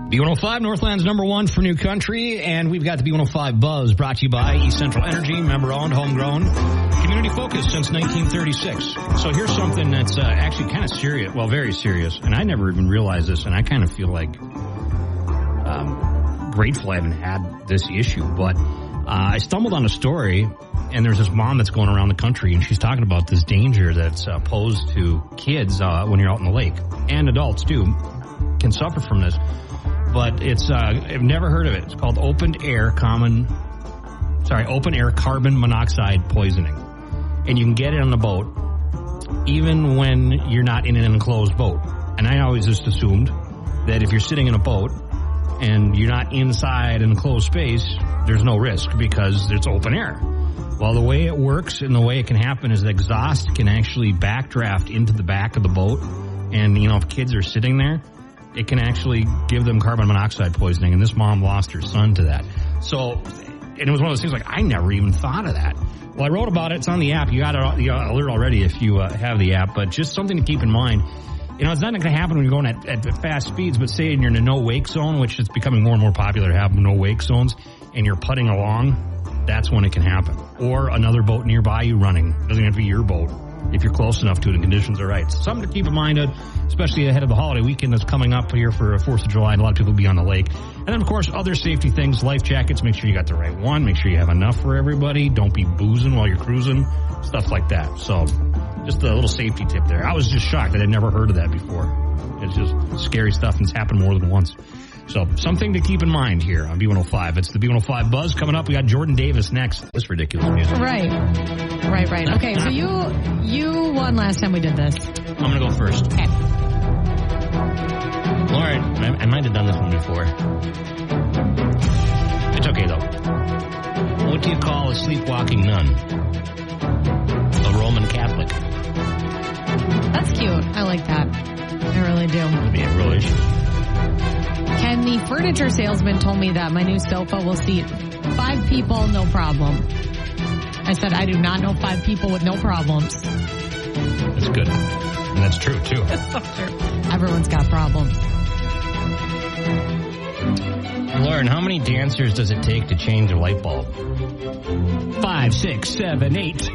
B105, Northland's #1 for new country, and we've got the B105 Buzz brought to you by East Central Energy, member-owned, homegrown, community-focused since 1936. So here's something that's actually kind of serious, well, very serious, and I never even realized this, and I kind of feel like grateful I haven't had this issue, but I stumbled on a story, and there's this mom that's going around the country, and she's talking about this danger that's posed to kids when you're out in the lake, and adults, too, can suffer from this. But it's, I've never heard of it. It's called open air carbon monoxide poisoning. And you can get it on the boat even when you're not in an enclosed boat. And I always just assumed that if you're sitting in a boat and you're not inside an enclosed space, there's no risk because it's open air. Well, the way it works and the way it can happen is the exhaust can actually backdraft into the back of the boat. And, if kids are sitting there, it can actually give them carbon monoxide poisoning, and this mom lost her son to that. So, and it was one of those things like, I never even thought of that. Well, I wrote about it. It's on the app. You got the alert already if you have the app, but just something to keep in mind. It's not going to happen when you're going at fast speeds, but say you're in a no-wake zone, which is becoming more and more popular to have no-wake zones, and you're putting along, that's when it can happen. Or another boat nearby you running. It doesn't have to be your boat if you're close enough to it and conditions are right. So something to keep in mind, especially ahead of the holiday weekend that's coming up here for 4th of July, and a lot of people will be on the lake. And then, of course, other safety things, life jackets, make sure you got the right one, make sure you have enough for everybody, don't be boozing while you're cruising, stuff like that. So just a little safety tip there. I was just shocked that I'd never heard of that before. It's just scary stuff, and it's happened more than once. So something to keep in mind here on B105. It's the B105 Buzz coming up. We got Jordan Davis next. This ridiculous music. Right. Okay, so you won last time we did this. I'm going to go first. Okay. Lauren, I might have done this one before. It's okay, though. What do you call a sleepwalking nun? A Roman Catholic. That's cute. I like that. I really do. That'd be a real issue. Ken, the furniture salesman, told me that my new sofa will seat 5 people, no problem. I said, I do not know 5 people with no problems. That's good. And that's true, too. That's so true. Everyone's got problems. Lauren, how many dancers does it take to change a light bulb? 5, 6, 7, 8.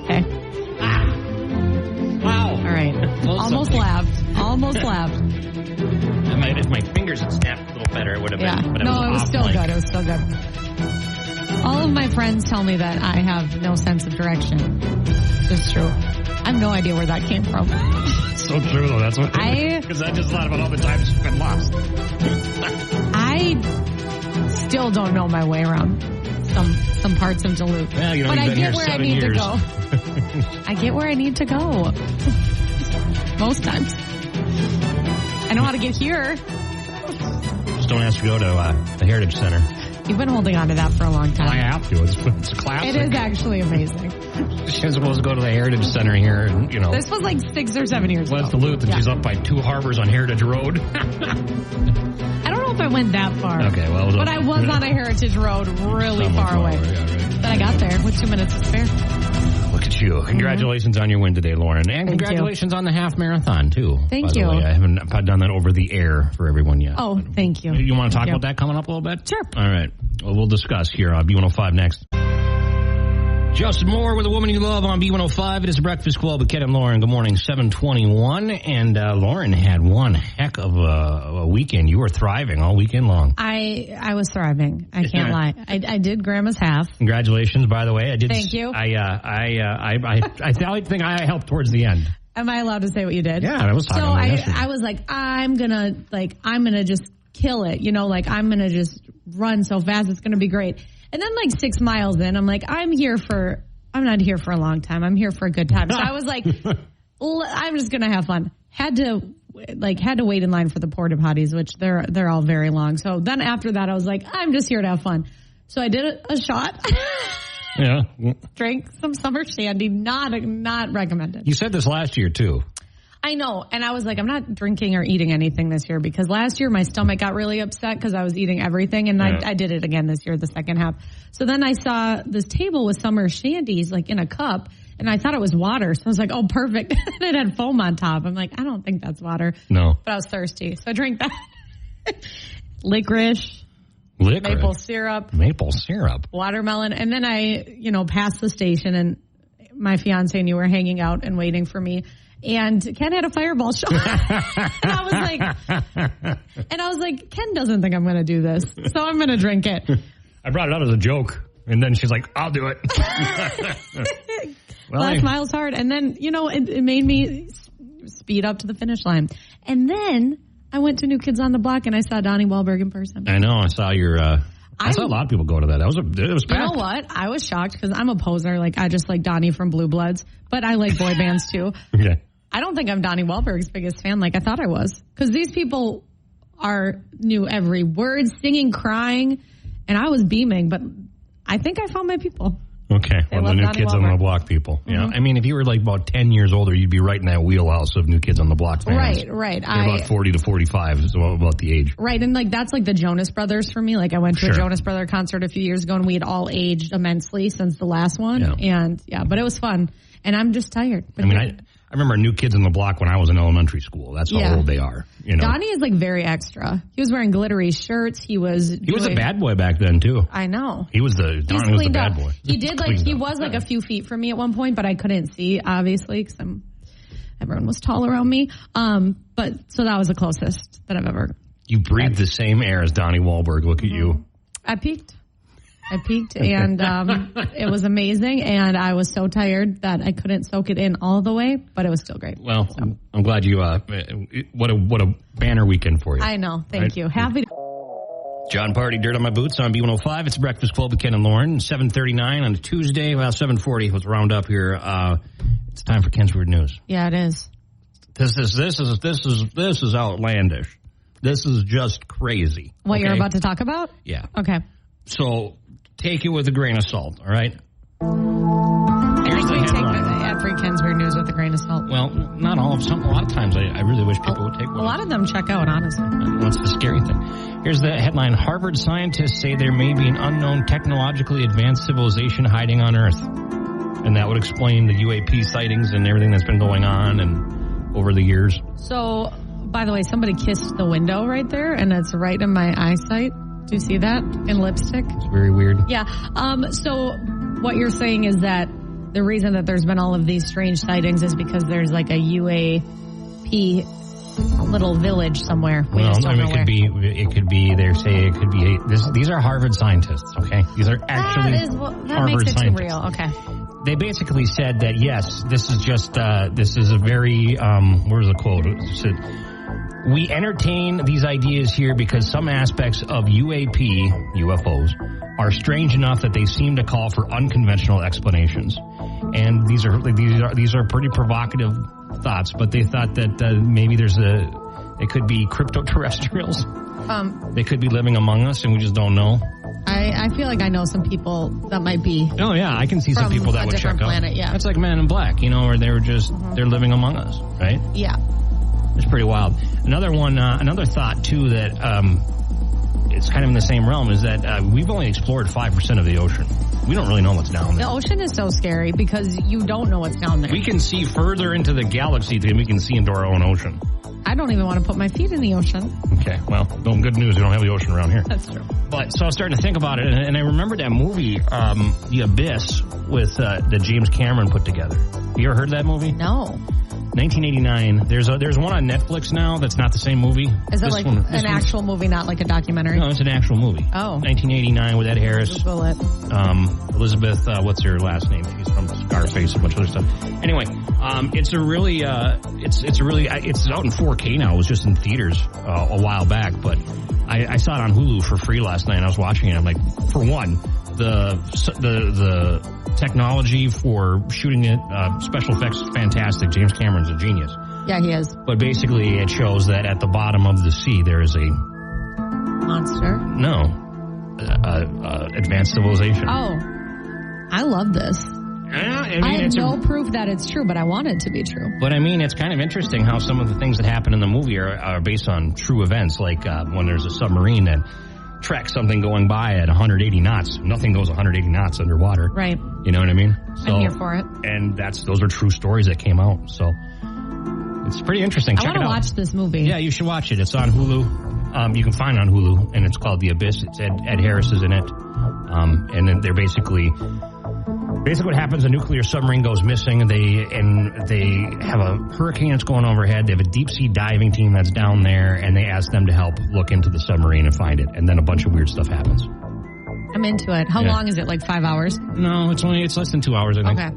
Okay. Wow. All right. Almost laughed. If my fingers had snapped a little better, it would have been. But it was still good. It was still good. All of my friends tell me that I have no sense of direction. It's true. I have no idea where that came from. So true, though. That's what. Because I just thought about all the times you've been lost. I still don't know my way around some parts of Duluth. Well, but I get where I need to go. I get where I need to go. Most times. I know how to get here. Just don't ask to go to the Heritage Center. You've been holding on to that for a long time. Well, I have to. It's a classic. It is actually amazing. She's supposed to go to the Heritage Center here, and This was like 6 or 7 years ago. West Duluth, and she's up by 2 harbors on Heritage Road. I don't know if I went that far. Okay, well, but I was on a Heritage Road really far away. But I got there with 2 minutes to spare. Look at you. Congratulations on your win today, Lauren. And congratulations on the half marathon, too. Thank you. I haven't done that over the air for everyone yet. Oh, thank you. You want to talk about that coming up a little bit? Sure. All right. Well, we'll discuss here on B105 next. Justin Moore with a woman you love on B105. It is the Breakfast Club with Ken and Lauren. Good morning, 7:21. And Lauren had one heck of a weekend. You were thriving all weekend long. I was thriving. I can't lie. I did Grandma's half. Congratulations, by the way. I did. Thank you. I think I helped towards the end. Am I allowed to say what you did? Yeah, I was talking about yesterday. I was like, I'm gonna just kill it. I'm gonna just run so fast. It's gonna be great. And then 6 miles in, I'm like, I'm not here for a long time. I'm here for a good time. So I was like, I'm just going to have fun. Had to wait in line for the porta potties, which they're all very long. So then after that, I was like, I'm just here to have fun. So I did a shot. Yeah. Drank some summer shandy. Not recommended. You said this last year, too. I know. And I was like, I'm not drinking or eating anything this year because last year my stomach got really upset because I was eating everything. And I did it again this year, the second half. So then I saw this table with summer shandies in a cup and I thought it was water. So I was like, oh, perfect. And it had foam on top. I'm like, I don't think that's water. No. But I was thirsty. So I drank that. Licorice. Maple syrup. Watermelon. And then I, passed the station and my fiance and you were hanging out and waiting for me. And Ken had a Fireball shot. and I was like, Ken doesn't think I'm going to do this. So I'm going to drink it. I brought it out as a joke. And then she's like, I'll do it. Last mile's hard. And then, it made me speed up to the finish line. And then I went to New Kids on the Block and I saw Donnie Wahlberg in person. I know. I saw your... I saw a lot of people go to that. It was packed. You know what? I was shocked because I'm a poser. Like, I just like Donnie from Blue Bloods. But I like boy bands, too. Okay. I don't think I'm Donnie Wahlberg's biggest fan like I thought I was. Because these people knew every word, singing, crying. And I was beaming. But I think I found my people. Okay. Well, the New Kids on the Block people. Mm-hmm. Yeah. I mean, if you were like about 10 years older, you'd be right in that wheelhouse of New Kids on the Block fans. Right. They're about 40 to 45 is about the age. Right. And like, that's like the Jonas Brothers for me. Like I went to a Jonas Brother concert a few years ago and we had all aged immensely since the last one. Yeah. And but it was fun. And I'm just tired. But I remember New Kids on the Block when I was in elementary school. That's how old they are. Donnie is like very extra. He was wearing glittery shirts. He was a bad boy back then too. I know. Donnie was the bad boy. He did he was like a few feet from me at one point, but I couldn't see obviously because everyone was tall around me. But so that was the closest that I've ever. You breathed the same air as Donnie Wahlberg. Look at you. I peaked and it was amazing and I was so tired that I couldn't soak it in all the way, but it was still great. Well, so. I'm glad you, what a banner weekend for you. I know. Thank you. Happy to. John Party, Dirt on My Boots on B105. It's Breakfast Club with Ken and Lauren, 7:39 on a Tuesday. Well, 7:40. Let's round up here. It's time for Ken's Weird News. Yeah, it is. This is outlandish. This is just crazy. What you're about to talk about? Yeah. Okay. So take it with a grain of salt, all right? Here's the headline. Every Ken's Weird News with a grain of salt. Well, not all of them. A lot of times I really wish people would take one. A lot of them check out, honestly. What's the scary thing? Here's the headline. Harvard scientists say there may be an unknown technologically advanced civilization hiding on Earth. And that would explain the UAP sightings and everything that's been going on and over the years. So, by the way, somebody kissed the window right there, and it's right in my eyesight. Do you see that in lipstick? It's very weird. Yeah. So what you're saying is that the reason that there's been all of these strange sightings is because there's like a UAP little village somewhere. It could be. They say it could be. These are Harvard scientists. Okay, these are actually that makes it too real. Okay. They basically said that yes, this is just this is a very where's the quote? It said, we entertain these ideas here because some aspects of UFOs, are strange enough that they seem to call for unconventional explanations. And these are pretty provocative thoughts, but they thought that maybe it could be crypto-terrestrials. They could be living among us and we just don't know. I feel like I know some people that might be. Oh yeah, I can see some people that would check planet, out. Yeah. That's like Men in Black, where they were just they're living among us, right? Yeah. It's pretty wild. Another one, another thought too that it's kind of in the same realm is that we've only explored 5% of the ocean. We don't really know what's down there. The ocean is so scary because you don't know what's down there. We can see further into the galaxy than we can see into our own ocean. I don't even want to put my feet in the ocean. Okay, well, good news. We don't have the ocean around here. That's true. But so I was starting to think about it, and I remember that movie, The Abyss, with that James Cameron put together. You ever heard of that movie? No. 1989. There's one on Netflix now that's not the same movie. Is it like an actual movie, not like a documentary? No, it's an actual movie. Oh. 1989 with Ed Harris. Google it. Elizabeth, what's her last name? She's from Scarface, a bunch of other stuff. Anyway, it's out in 4K now. It was just in theaters a while back, but I saw it on Hulu for free last night and I was watching it. I'm like, for one, the technology for shooting it, special effects is fantastic. James Cameron's a genius. Yeah, he is. But basically it shows that at the bottom of the sea there is a monster. No, advanced civilization. Oh, I love this. I have no proof that it's true, but I want it to be true. But I mean, it's kind of interesting how some of the things that happen in the movie are based on true events, like when there's a submarine that tracks something going by at 180 knots. Nothing goes 180 knots underwater. Right. You know what I mean? So, I'm here for it. And those are true stories that came out. So it's pretty interesting. Check it out. I want to watch this movie. Yeah, you should watch it. It's on Hulu. You can find it on Hulu, and it's called The Abyss. It's Ed Harris is in it. And then they're basically what happens, a nuclear submarine goes missing, and they have a hurricane that's going overhead. They have a deep-sea diving team that's down there, and they ask them to help look into the submarine and find it. And then a bunch of weird stuff happens. I'm into it. How long is it? Like 5 hours? No, it's less than 2 hours, I think. Okay.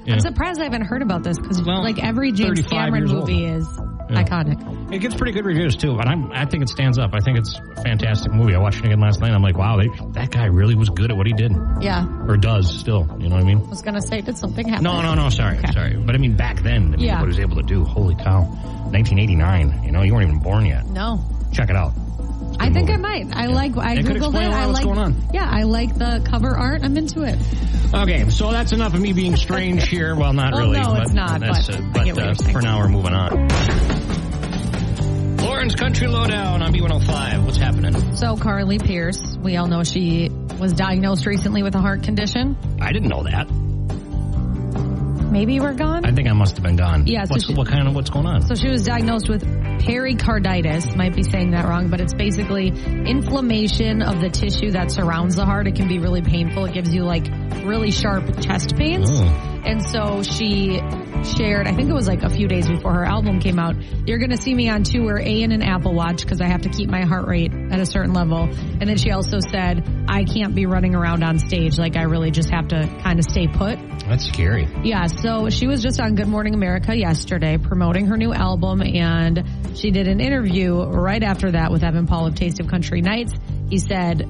Yeah. I'm surprised I haven't heard about this because every James Cameron movie is iconic. It gets pretty good reviews too, but I think it stands up. I think it's a fantastic movie. I watched it again last night. I'm like, wow, that guy really was good at what he did. Yeah. Or does still. You know what I mean? I was going to say, did something happen? No. Sorry. But I mean, back then, what he was able to do. Holy cow. 1989. You weren't even born yet. No. Check it out. I think I might. I Googled it. What's going on. Yeah, I like the cover art. I'm into it. Okay, so that's enough of me being strange here. Well, not really. No, it's not. But for now, we're moving on. Lauren's Country Lowdown on B105. What's happening? So Carly Pierce, we all know she was diagnosed recently with a heart condition. I didn't know that. Maybe you were gone? I think I must have been gone. Yeah. What's going on? So she was diagnosed with pericarditis. Might be saying that wrong, but it's basically inflammation of the tissue that surrounds the heart. It can be really painful. It gives you like really sharp chest pains. And so she shared, I think it was like a few days before her album came out, you're going to see me on tour, in an Apple Watch because I have to keep my heart rate at a certain level. And then she also said, I can't be running around on stage. Like I really just have to kind of stay put. That's scary. Yeah, so she was just on Good Morning America yesterday promoting her new album, and she did an interview right after that with Evan Paul of Taste of Country Nights. He said,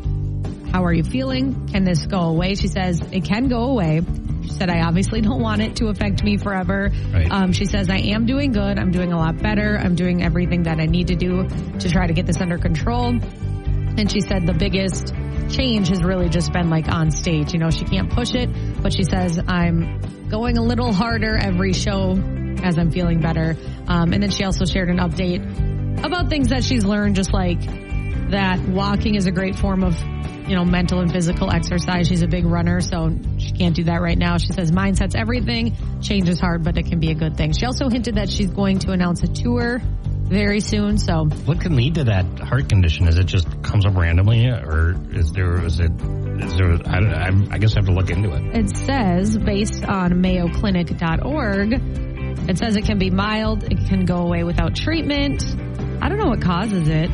how are you feeling? Can this go away? She says, it can go away. She said, I obviously don't want it to affect me forever. Right. She says, I am doing good. I'm doing a lot better. I'm doing everything that I need to do to try to get this under control. And she said the biggest change has really just been like on stage. She can't push it, but she says, I'm going a little harder every show as I'm feeling better. And then she also shared an update about things that she's learned, just like that walking is a great form of mental and physical exercise. She's a big runner, so she can't do that right now. She says mindset's everything. Change is hard, but it can be a good thing. She also hinted that she's going to announce a tour very soon. So what can lead to that heart condition? Is it just comes up randomly, or is there I guess I have to look into it. It says, based on mayoclinic.org, it says it can be mild. It can go away without treatment. I don't know what causes it.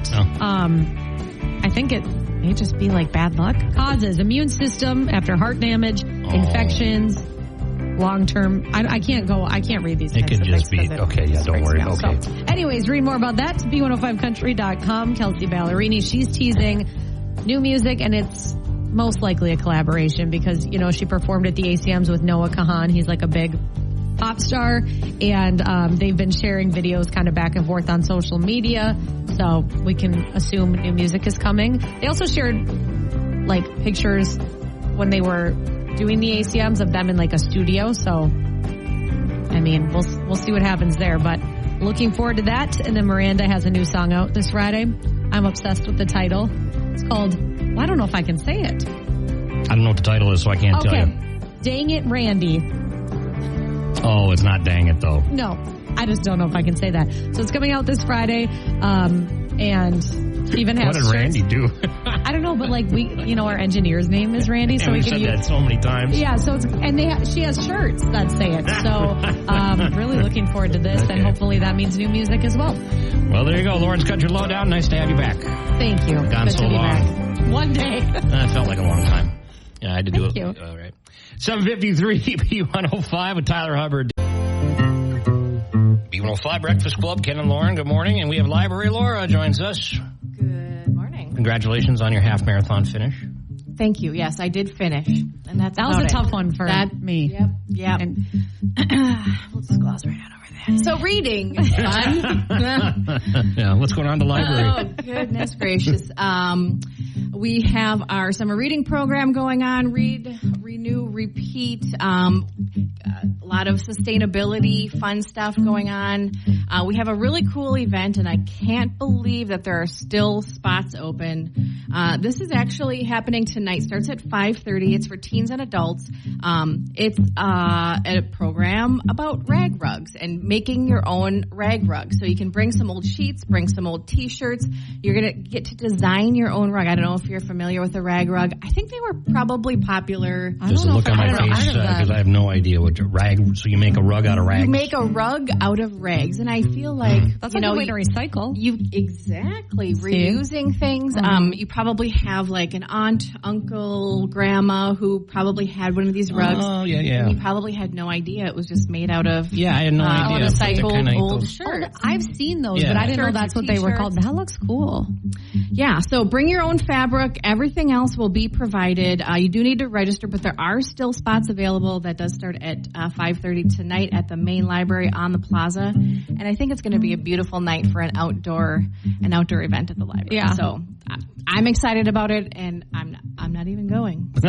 I think it may just be like bad luck. Causes immune system after heart damage, infections, long-term. I can't read these. It could just be, okay, yeah, don't worry. Okay. So, anyways, read more about that. B105country.com. Kelsey Ballerini, she's teasing new music, and it's most likely a collaboration because, she performed at the ACMs with Noah Kahan. He's like a big pop star, and they've been sharing videos kind of back and forth on social media, so we can assume new music is coming. They also shared like pictures when they were doing the ACMs of them in like a studio, so I mean we'll see what happens there, but looking forward to that. And then Miranda has a new song out this Friday. I'm obsessed with the title. It's called, I don't know if I can say it. I don't know what the title is, so I can't tell you. Dang It Randy. Oh, it's not Dang It, though. No, I just don't know if I can say that. So it's coming out this Friday, and Steven has What did Randy do? I don't know, but like our engineer's name is Randy, so we said that so many times. Yeah, so she has shirts that say it. So really looking forward to this, and hopefully that means new music as well. Well, there you go, Lauren's Country Lowdown. Nice to have you back. Thank you. Gone Good so to be long. Back. One day. It felt like a long time. Yeah, I had to do it. Thank you. All right. 7:53 B105 with Tyler Hubbard. B105 Breakfast Club, Ken and Lauren, good morning. And we have Library Laura joins us. Good morning. Congratulations on your half marathon finish. Thank you. Yes, I did finish. And that was a tough one for me. Yep. And we'll just gloss right on over that. So reading is fun. Yeah, what's going on in the library? Oh, goodness gracious. We have our summer reading program going on. Read, renew, repeat. a lot of sustainability, fun stuff going on. We have a really cool event, and I can't believe that there are still spots open. This is actually happening tonight. Starts at 5:30. It's for teens and adults. It's a program about rag rugs and making your own rag rug. So you can bring some old sheets, bring some old T-shirts. You're going to get to design your own rug. I don't know if you're familiar with a rag rug. I think they were probably popular. There's a look on my face because I have no idea what rag. So you make a rug out of rags. You make a rug out of rags, and I feel like that's a good way to recycle. Exactly reusing things. You probably have like an aunt, uncle, grandma who probably had one of these rugs. Oh yeah. And you probably had no idea it was just made out of. Yeah, I had no idea. Recycled old shirts. I've seen those, but I didn't know that's what they were called. That looks cool. Yeah, so bring your own fabric. Everything else will be provided. You do need to register, but there are still spots available. That does start at 5:30 tonight at the main library on the plaza, and I think it's going to be a beautiful night for an outdoor event at the library. Yeah. So I'm excited about it, and I'm not even going. So.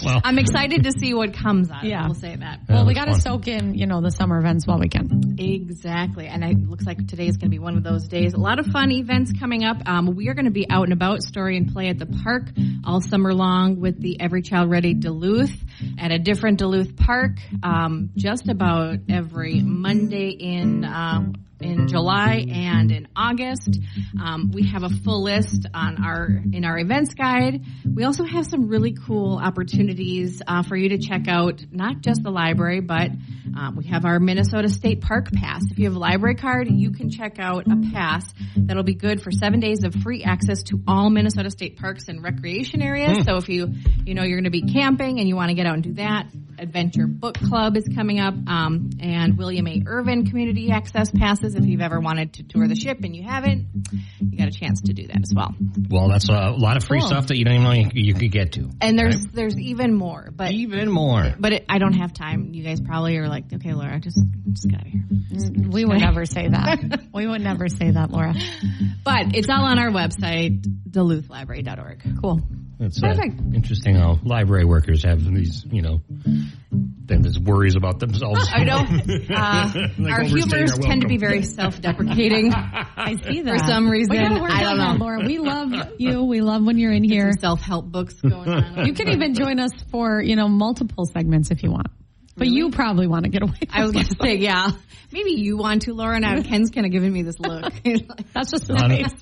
Well, I'm excited to see what comes out. Yeah, we'll say that. Well, we got to soak in, the summer events while we can. Exactly, and it looks like today is going to be one of those days. A lot of fun events coming up. We are going to be out and about, story and play at the park all summer long with the Every Child Ready Duluth at a different Duluth park, just about every Monday in July and in August. We have a full list in our events guide. We also have some really cool opportunities for you to check out, not just the library, but we have our Minnesota State Park Pass. If you have a library card, you can check out a pass that'll be good for 7 days of free access to all Minnesota State parks and recreation areas. So if you're going to be camping and you want to get out and do that, Adventure Book Club is coming up, and William A. Irvin Community Access Passes. If you've ever wanted to tour the ship and you haven't, you got a chance to do that as well. Well, that's a lot of free stuff that you don't even know you could get to. And there's even more. But I don't have time. You guys probably are like, okay, Laura, just get out of here. We would never say that. We would never say that, Laura. But it's all on our website, duluthlibrary.org. Cool. It's interesting how library workers have these, there's worries about themselves. I know. Our humors tend to be very self-deprecating. I see that. For some reason. I don't know. Laura, we love you. We love when you're in here. Some self-help books going on. You can even join us for, multiple segments if you want. But you probably want to get away. I was going to say, yeah. Maybe you want to, Laura. Now Ken's kind of giving me this look. That's just nice.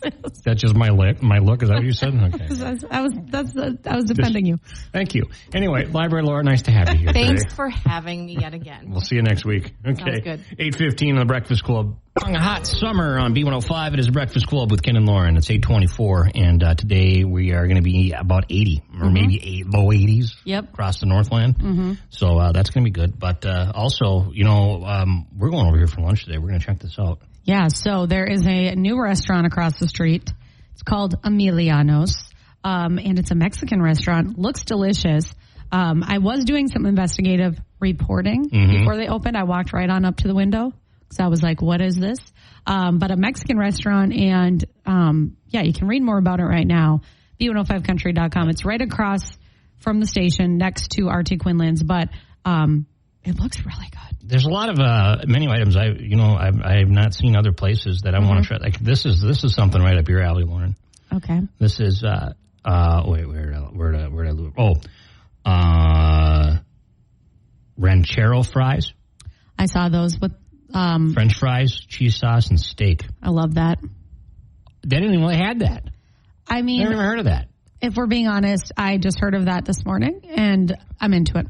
That's just my look. My look, is that what you said? Okay. I was defending you. Thank you. Anyway, Library Laura, nice to have you here. Thanks today. for having me yet again. We'll see you next week. Okay. Sounds good. 8:15 on the Breakfast Club. On a hot summer on B105, it is Breakfast Club with Ken and Lauren. It's 8:24, and today we are going to be about 80, or maybe low 80s across the Northland. Mm-hmm. So that's going to be good. But also, we're going over here for lunch today. We're going to check this out. Yeah, so there is a new restaurant across the street. It's called Emiliano's, and it's a Mexican restaurant. Looks delicious. I was doing some investigative reporting before they opened. I walked right on up to the window. So I was like, what is this? But a Mexican restaurant, and you can read more about it right now. B105country.com. It's right across from the station next to RT Quinlan's, but it looks really good. There's a lot of menu items I have not seen other places that I want to try. Like this is something right up your alley, Lauren. Okay. This is where did I lose? Ranchero fries. I saw those with French fries, cheese sauce, and steak. I love that. They didn't even know they had that. I mean, I never heard of that. If we're being honest, I just heard of that this morning, and I'm into it.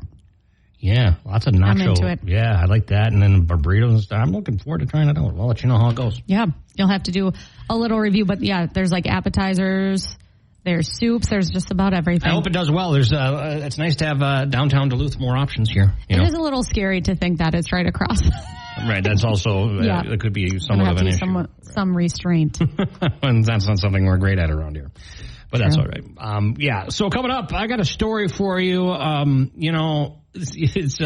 Yeah, lots of nacho. I'm into it. Yeah, I like that. And then burritos and stuff. I'm looking forward to trying it out. I'll let you know how it goes. Yeah, you'll have to do a little review. But yeah, there's like appetizers, there's soups, there's just about everything. I hope it does well. There's it's nice to have downtown Duluth more options here. It is a little scary to think that it's right across. Right, that's also, it could be somewhat of an issue. Some restraint. And that's not something we're great at around here. But that's all right. So coming up, I got a story for you. It's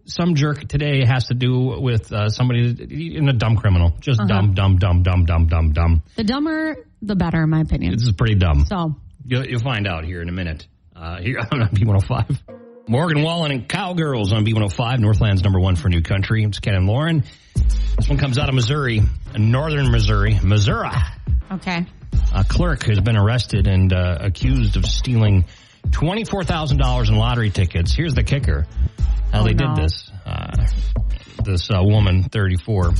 some jerk today has to do with somebody in a dumb criminal. Just dumb. The dumber, the better, in my opinion. This is pretty dumb. So You'll find out here in a minute. Here on B105. Morgan Wallen and Cowgirls on B105, Northland's number one for New Country. It's Ken and Lauren. This one comes out of Missouri, northern Missouri. Okay. A clerk has been arrested and accused of stealing $24,000 in lottery tickets. Here's the kicker. How they did this. This woman, 34,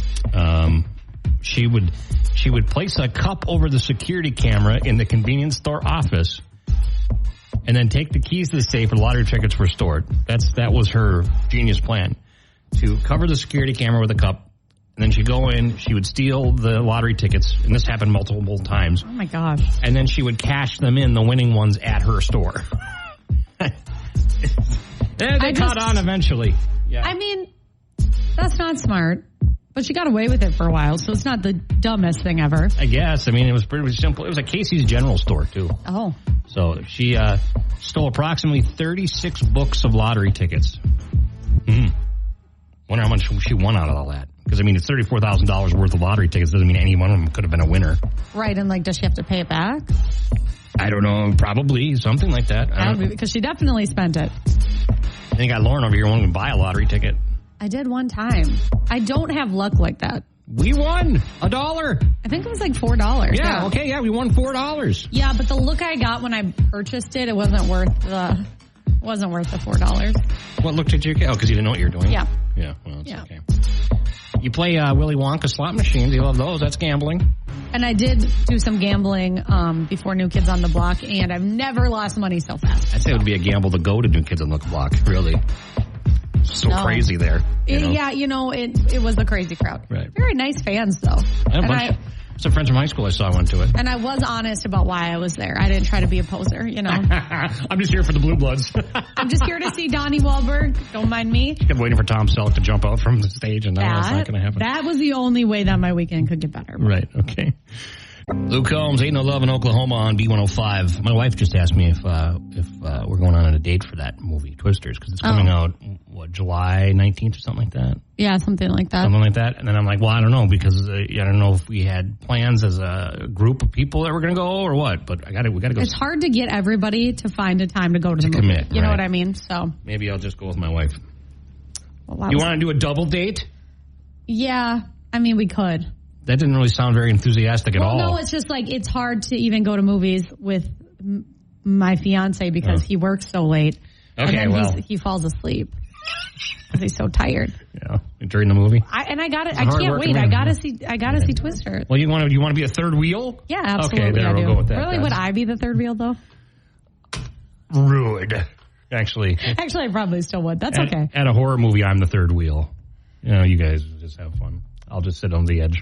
she would place a cup over the security camera in the convenience store office and then take the keys to the safe where the lottery tickets were stored. That was her genius plan, to cover the security camera with a cup, and then she'd go in, she would steal the lottery tickets, and this happened multiple times. Oh, my gosh. And then she would cash them in, the winning ones, at her store. They caught on eventually. Yeah. I mean, that's not smart. But she got away with it for a while, so it's not the dumbest thing ever. I guess. I mean, it was pretty simple. It was a Casey's General Store, too. Oh. So she stole approximately 36 books of lottery tickets. Wonder how much she won out of all that. Because, I mean, it's $34,000 worth of lottery tickets. Doesn't mean any one of them could have been a winner. Right, and, like, does she have to pay it back? I don't know. Probably. Something like that. Because she definitely spent it. I think I got Lauren over here wanting to buy a lottery ticket. I did one time. I don't have luck like that. We won $1. I think it was like $4. Yeah, okay, yeah, we won $4. Yeah, but the look I got when I purchased it, it wasn't worth the $4. What look did you get? Oh, because you didn't know what you were doing? Yeah. Yeah, well, it's okay. You play Willy Wonka slot machines. You love those. That's gambling. And I did do some gambling before New Kids on the Block, and I've never lost money so fast. I'd say it would be a gamble to go to New Kids on the Block, really. So crazy there. Yeah, it was a crazy crowd. Right. Very nice fans, though. Some friends from high school I saw went to it. And I was honest about why I was there. I didn't try to be a poser, I'm just here for the Blue Bloods. I'm just here to see Donnie Wahlberg. Don't mind me. Kept waiting for Tom Selleck to jump out from the stage, and now that's not going to happen. That was the only way that my weekend could get better. Right, okay. Luke Combs, Ain't No Love in Oklahoma on B105. My wife just asked me if we're going on a date for that movie, Twisters, because it's coming out, July 19th or something like that? Yeah, something like that. Something like that. And then I'm like, well, I don't know, because I don't know if we had plans as a group of people that were going to go or what, but we got to go. It's hard to get everybody to find a time to go to the movie. Commit, you know what I mean? So maybe I'll just go with my wife. Well, you want to do a double date? Yeah, I mean, we could. That didn't really sound very enthusiastic at all. No, it's just like it's hard to even go to movies with my fiance because he works so late. Okay, and then he falls asleep because he's so tired. Yeah, during the movie. I can't wait. I gotta see Twister. Well, you want to be a third wheel? Yeah, absolutely. Okay, there we'll go with that. Really, would I be the third wheel though? Rude. Actually, I probably still would. That's okay. At a horror movie, I'm the third wheel. You guys just have fun. I'll just sit on the edge.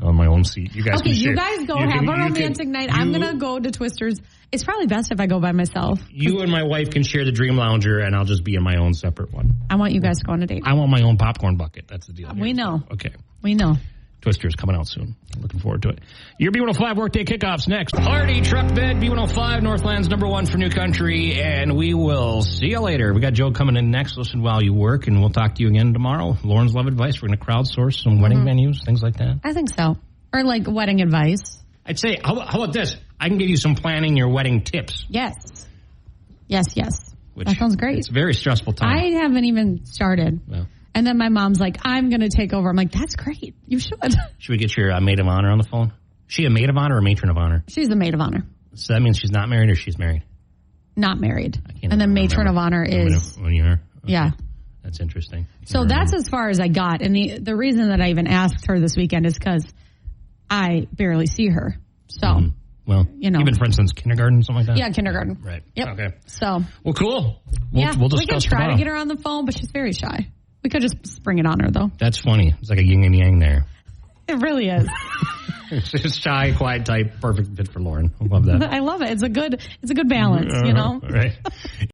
On my own seat. You guys you guys go have a romantic night. I'm going to go to Twisters. It's probably best if I go by myself. You and my wife can share the Dream Lounger, and I'll just be in my own separate one. I want you guys to go on a date. I want my own popcorn bucket. That's the deal. We know. Okay. We know. Twisters coming out soon. Looking forward to it. Your B105 Workday Kickoffs next. Hardy Truck Bed, B105, Northland's number one for New Country, and we will see you later. We got Joe coming in next. Listen while you work, and we'll talk to you again tomorrow. Lauren's Love Advice. We're going to crowdsource some wedding venues, things like that. I think so. Or like wedding advice. I'd say, how about this? I can give you some planning your wedding tips. Yes. That sounds great. It's a very stressful time. I haven't even started. Well, and then my mom's like, I'm going to take over. I'm like, that's great. You should. Should we get your maid of honor on the phone? Is she a maid of honor or a matron of honor? She's a maid of honor. So that means she's not married or she's married? Not married. And then matron of honor is... When you are? Okay. Yeah. That's interesting. So that's as far as I got. And the reason that I even asked her this weekend is because I barely see her. So, well, you've been friends since kindergarten, something like that? Yeah, kindergarten. Right. Yep. Okay. So. Well, cool. We'll discuss we can try tomorrow. to get her on the phone, but she's very shy. We could just spring it on her, though. That's funny. It's like a yin and yang there. It really is. She's shy, quiet type, perfect fit for Lauren. I love that. I love it. It's a good balance, Right.